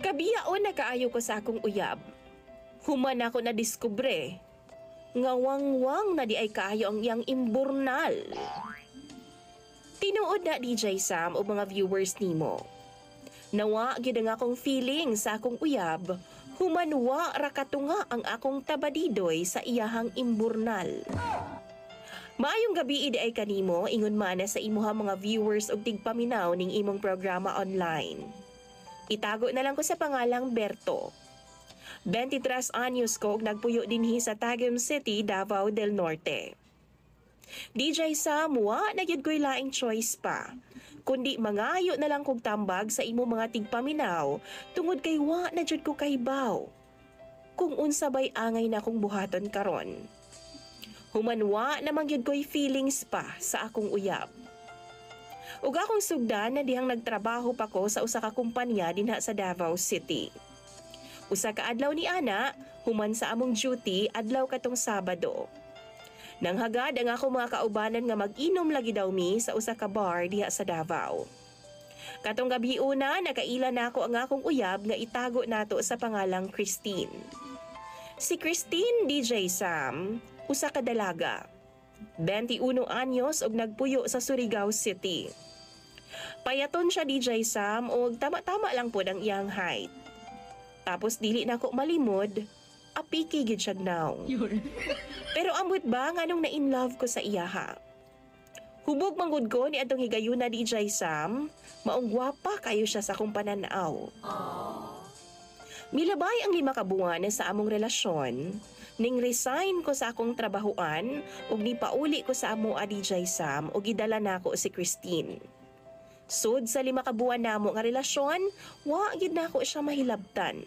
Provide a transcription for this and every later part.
Kabiyaon na kaayo ko sa akong uyab. Human ako na diskubre. Ngawang-wang na di ay kaayo ang iyang imburnal. Tinuod na DJ Sam o mga viewers nimo. Nawa gyud ang akong feeling sa akong uyab, humanwa ra katunga ang akong tabadidoy sa iyahang imburnal. Maayong gabi idi ay kanimo ingon man sa imuha mga viewers og tigpaminaw ning imong programa online. Itago na lang ko sa pangalang Berto. 23 anyos ko ug nagpuyo dinhi sa Tagum City, Davao del Norte. DJ Sam, wa na gyud ko'y laing choice pa, kundi mangayo na lang kog tambag sa imo mga tigpaminaw tungod kay wa na gyud ko kahibaw kung unsa bay angay na kong buhaton karon. Humanwa na gyud ko'y feelings pa sa akong uyab. Ug akong sugdan na dihang nagtrabaho pa ko sa usa ka kumpanya dinha sa Davao City. Usa ka adlaw ni ana, human sa among duty adlaw katong Sabado. Nanghagad ang ako mga kaubanan nga mag-inom lagi daw mi sa usa ka bar diha sa Davao. Katong gabi una, nakaila na ako ang akong uyab nga itago nato sa pangalang Christine. Si Christine, DJ Sam, usa ka dalaga. 21 anyos ug nagpuyo sa Surigao City. Payaton siya DJ Sam ug tama-tama lang pod ang iyang height. Tapos dili na ako malimod, apiki gyud siya naong. Pero ambot ba nga nung na-inlove ko sa iyaha? Hubog manggod ko ni atong higayuna DJ Sam, maong gwapa kayo siya sa akong pananaw. Milabay ang 5 ka buwan sa among relasyon, ning resign ko sa akong trabahuan ug nipauli ko sa amo a DJ Sam ug gidala nako si Christine. Sud sa 5 ka buwan namo nga relasyon, wa gid nako siya mahilabtan.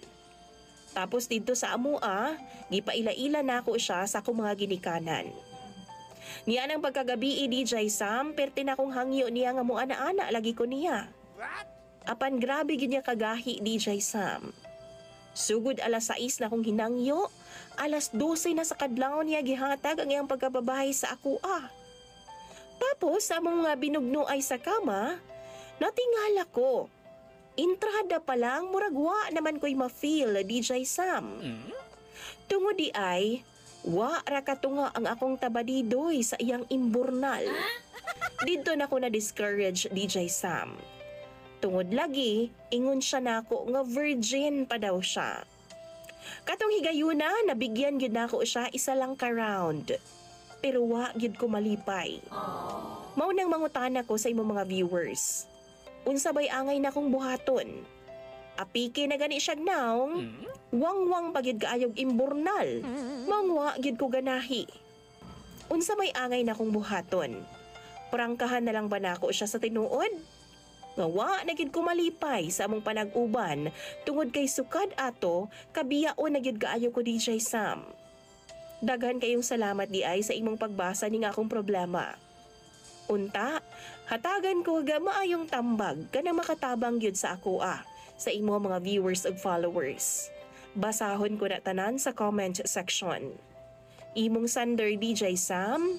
Tapos dito sa amua, gipaila-ila na ako siya sa akong mga ginikanan. Niya nang pagkagabi DJ Sam, perte na akong hangyo niya nga mo ana-ana lagi ko niya. Apan grabe gid niya kagahi DJ Sam. Sugod alas 6 na akong hinangyo, alas 12 na sa kadlaw niya gihatag ang iyang pagkababahay sa ako Tapos sa among mga binugno ay sa kama, natingala ko. Intrada pa lang, muragwa naman ko'y ma-feel, DJ Sam. Tungod di ay, wa ra katunga ang akong tabadidoy sa iyang imburnal. Dito na ko na-discourage, DJ Sam. Tungod lagi, ingon siya nako nga virgin pa daw siya. Katong higayuna, nabigyan gyud nako siya isa lang ka round. Pero wa gyud ko malipay. Mao nang mangutana ko sa imong mga viewers. Unsa bay angay na kong buhaton? Apike na gani siya naong, wang-wang pagyud kaayog imburnal, mangwa gyud ko ganahi. Unsa may angay na kong buhaton? Prangkahan na lang ba nako siya sa tinuod? Ngawa na gyud ko malipay sa among panag-uban tungod kay sukad ato, kabiyaon na gyud kaayo ko DJ Sam. Daghan kayong salamat di ay sa imong pagbasa ning akong problema. Unta, hatagan ko ga maayong tambag kana makatabang gyud sa ako sa imo mga viewers ug followers. Basahon ko na tanan sa comment section. Imong Sander DJ Sam,